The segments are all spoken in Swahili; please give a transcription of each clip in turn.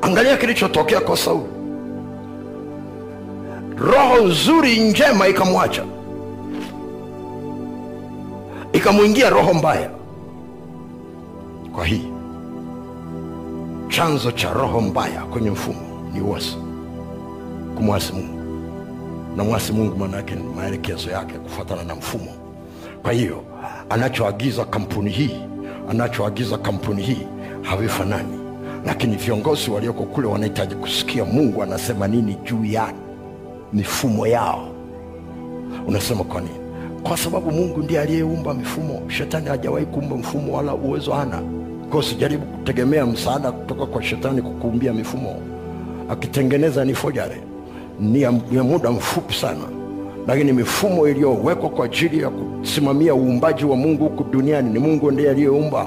Angalia kilichotokea kwa Sauli. Roho nzuri njema ikamwacha, ikamuingia roho mbaya. Kwa hii chanzo cha roho mbaya kwenye mfumo ni uasi, kumwasi Mungu. Na mwasi Mungu maana yake maelekezo yake kufuatana na mfumo. Kwa hiyo anachoagiza kampuni hii havifanani, lakini viongozi walioko kule wanahitaji kusikia Mungu anasema nini juu ya mifumo yao. Unasema kwa nini? Kwa sababu Mungu ndiye aliyeumba mifumo. Shetani hajawahi kuumba mfumo, wala uwezo hana. Kwa usijaribu kutegemea msaada kutoka kwa shetani kukuumbia mifumo. Akitengeneza ni forgery, ni ya muda mfupi sana. Lakini mifumo iliyowekwa kwa ajili ya kusimamia uumbaji wa Mungu huku duniani ni Mungu ndiye aliyeumba.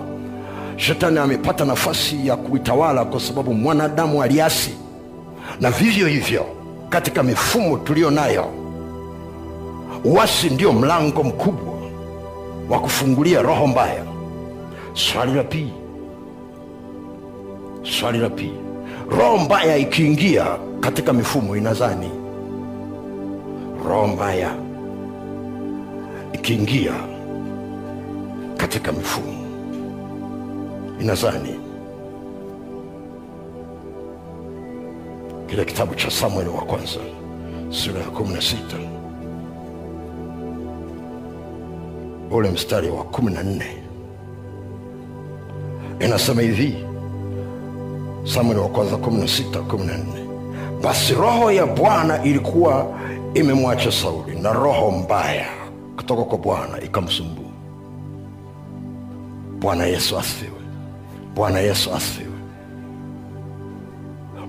Shetani amepata nafasi ya kuitawala kwa sababu mwanadamu aliasi. Na vivyo hivyo katika mifumo tulio nayo, uasi ndio mlango mkubwa wa kufungulia roho mbaya. Swali la pili, roho mbaya ikiingia katika mifumo inazani. Roho mbaya ikiingia katika mifumo inazani. Kile kitabu cha Samueli wa kwanza sura ya 16 ule mstari wa 14 inasema hivi. Samueli wa kwanza 16:14, basi roho ya Bwana ilikuwa imemwacha Sauli, na roho mbaya kutoka kwa Bwana ikamsumbua. Bwana Yesu asifiwe. Bwana Yesu asifiwe.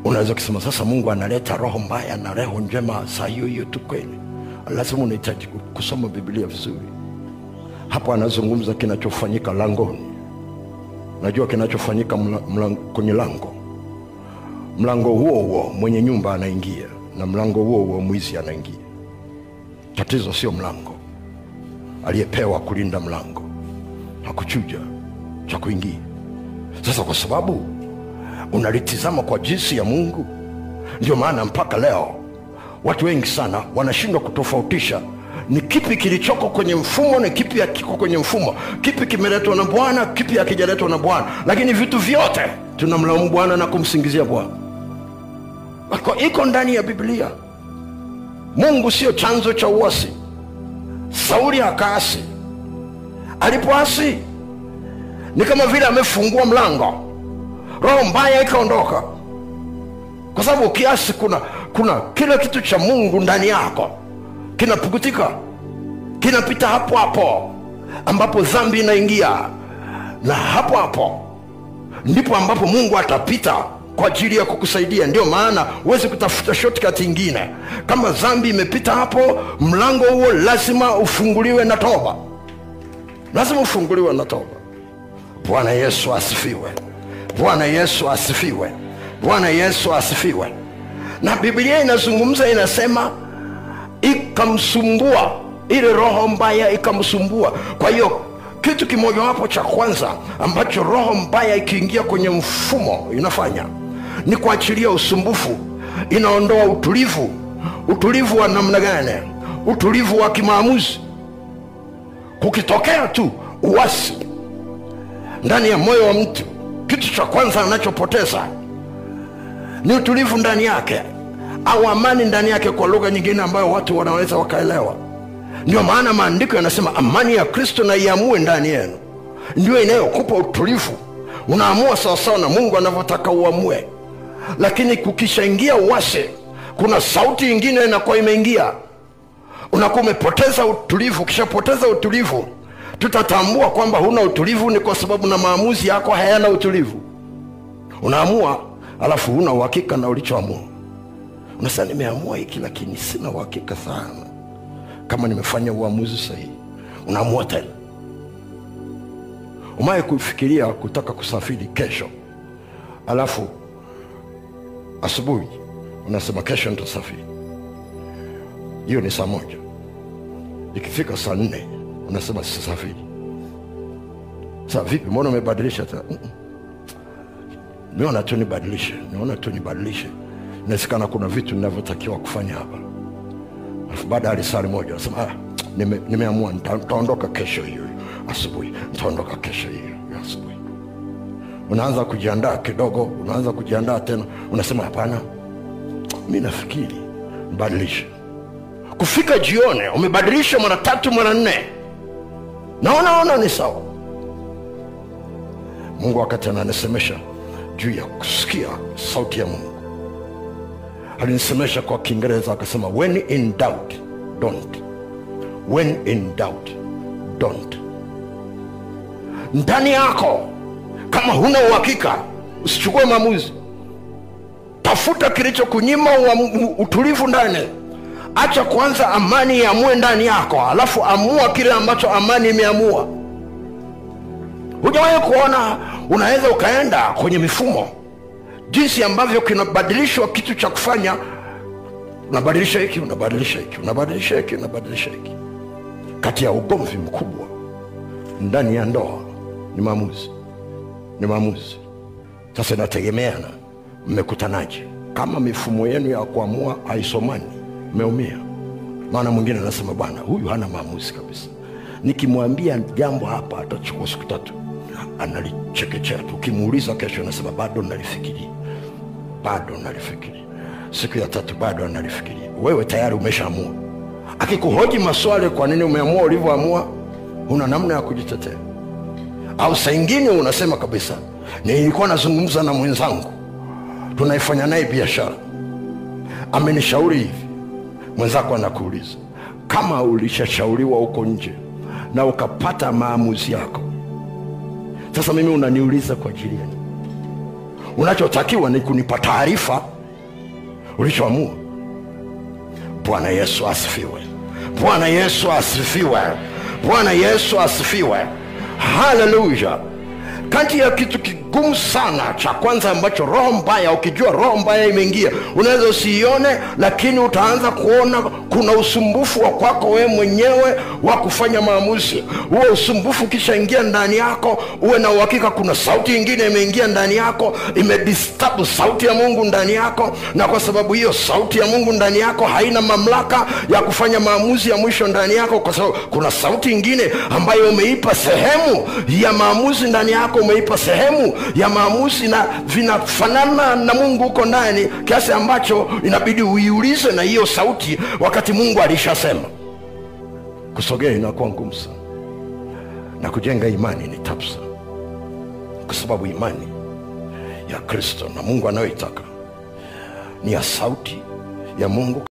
Unaweza kusema sasa Mungu analeta roho mbaya na roho njema saa hiyo tu kweli? Lazima unahitaji kusoma Biblia vizuri. Hapo anazungumza kinachofanyika langoni. Najua kinachofanyika kwenye lango. Mlango huo mwenye nyumba anaingia, na mlango huo mwizi anaingia. Tatizo sio mlango. Aliyepewa kulinda mlango hakuchuja cha kuingia. Sasa kwa sababu unalitizama kwa jinsi ya Mungu, ndio maana mpaka leo watu wengi sana wanashindwa kutofautisha ni kipi kilichoko kwenye mfumo na kipi hakiko kwenye mfumo, kipi kimeletwa na Bwana, kipi hakijaletwa na Bwana. Lakini vitu vyote tunamlaumu Bwana na kumsingizia Bwana. Iko ndani ya Biblia. Mungu sio chanzo cha uasi. Sauli akaasi. Alipoasi ni kama vile amefungua mlango, roho mbaya ikaondoka. Kwa sababu ukiasi kuna kila kitu cha Mungu ndani yako kinapukutika, kinapita hapo ambapo dhambi inaingia, na hapo ndipo ambapo Mungu atapita kwa ajili ya kukusaidia. Ndio maana huwezi kutafuta shortcut nyingine. Kama dhambi imepita hapo, mlango huo lazima ufunguliwe na toba. Lazima ufunguliwe na toba. Bwana Yesu asifiwe. Bwana Yesu asifiwe. Bwana Yesu asifiwe. Na Biblia inazungumza, inasema ikamsumbua, ile roho mbaya ikamsumbua. Kwa hiyo kitu kimoja wapo cha kwanza ambacho roho mbaya ikiingia kwenye mfumo inafanya ni kuachilia usumbufu. Inaondoa utulivu. Utulivu wa namna gani? Utulivu wa kimaamuzi. Kukitokea tu uasi ndani ya moyo wa mtu, kitu cha kwanza anachopoteza ni utulivu ndani yake, au amani ndani yake, kwa lugha nyingine ambayo watu wanaweza wakaelewa. Ndio maana maandiko yanasema amani ya Kristo na iamue ndani yenu. Ndio inayokupa utulivu. Unaamua sawasawa na Mungu anavyotaka uamue. Lakini kukishaingia uasi, kuna sauti nyingine inakuwa imeingia, unakuwa umepoteza utulivu. Ukishapoteza utulivu, tutatambua kwamba huna utulivu ni kwa sababu na maamuzi yako hayana utulivu. Unaamua alafu huna uhakika na ulichoamua. Unasema nimeamua hiki lakini sina uhakika sana kama nimefanya uamuzi sahihi. Unaamua tena. Umaye kufikiria kutaka kusafiri kesho, alafu asubuhi unasema kesho nitasafiri. Hiyo ni saa 1. Ikifika saa 4 unasema sisafiri. Sasa vipi, mbona umebadilisha tena? niona tu nibadilishe. Inasikana kuna vitu ninavyotakiwa kufanya hapa. Baada ya risali moja nasema nimeamua nitaondoka kesho hiyo asubuhi. Nitaondoka kesho hiyo asubuhi. Unaanza kujiandaa kidogo, unaanza kujiandaa tena, unasema hapana, mimi nafikiri badilisha. Kufika jioni umebadilisha mara 3 mara 4. Naona ni sawa. Mungu wakati ananisemesha juu ya kusikia sauti ya Mungu, alinisemesha kwa Kiingereza akasema, when in doubt don't. When in doubt don't. Ndani yako kama huna uhakika, usichukue maamuzi. Tafuta kilichokunyima utulivu ndani. Acha kwanza amani iamue ndani yako, alafu amua kile ambacho amani imeamua. Hujawahi kuona unaweza ukaenda kwenye mifumo jinsi ambavyo kinabadilishwa kitu cha kufanya, unabadilisha hiki, unabadilisha hiki, unabadilisha hiki, unabadilisha hiki. Kati ya ugomvi mkubwa ndani ya ndoa ni maamuzi. Sasa inategemeana mmekutanaje. Kama mifumo yenu ya kuamua haisomani, mmeumia. Maana mwingine anasema bwana, huyu hana maamuzi kabisa. Nikimwambia jambo hapa atachukua siku 3. Analichekechea tu. Ukimuuliza kesho anasema bado nalifikiri. Siku ya 3 bado analifikiri. Wewe tayari umeshaamua. Akikuhoji maswali kwa nini umeamua ulivyoamua, una namna ya kujitetea. Au saa nyingine unasema kabisa, nilikuwa nazungumza na mwenzangu, tunaifanya naye biashara, amenishauri hivi. Mwenzako anakuuliza, kama ulishashauriwa huko nje na ukapata maamuzi yako, sasa mimi unaniuliza kwa ajili gani? Unachotakiwa ni kunipa taarifa ulichoamua. Bwana Yesu asifiwe. Bwana Yesu asifiwe. Bwana Yesu asifiwe. Haleluya. Kati ya kitu kigumu sana cha kwanza ambacho roho mbaya, ukijua roho mbaya imeingia, unaweza usiione, lakini utaanza kuona kuna usumbufu wa kwako wewe mwenyewe wa kufanya maamuzi. Huo usumbufu kisha ingia ndani yako, uwe na uhakika kuna sauti nyingine imeingia ndani yako, imedisturb sauti ya Mungu ndani yako, na kwa sababu hiyo sauti ya Mungu ndani yako haina mamlaka ya kufanya maamuzi ya mwisho ndani yako, kwa sababu kuna sauti nyingine ambayo umeipa sehemu ya maamuzi ndani yako, umeipa sehemu ya maamuzi, na vinafanana na Mungu huko ndani, kiasi ambacho inabidi uiulize na hiyo sauti wakati Mungu alishasema. Kusogea inakuwa ngumu sana, na kujenga imani ni tabu sana, kwa sababu imani ya Kristo na Mungu anayoitaka ni ya sauti ya Mungu.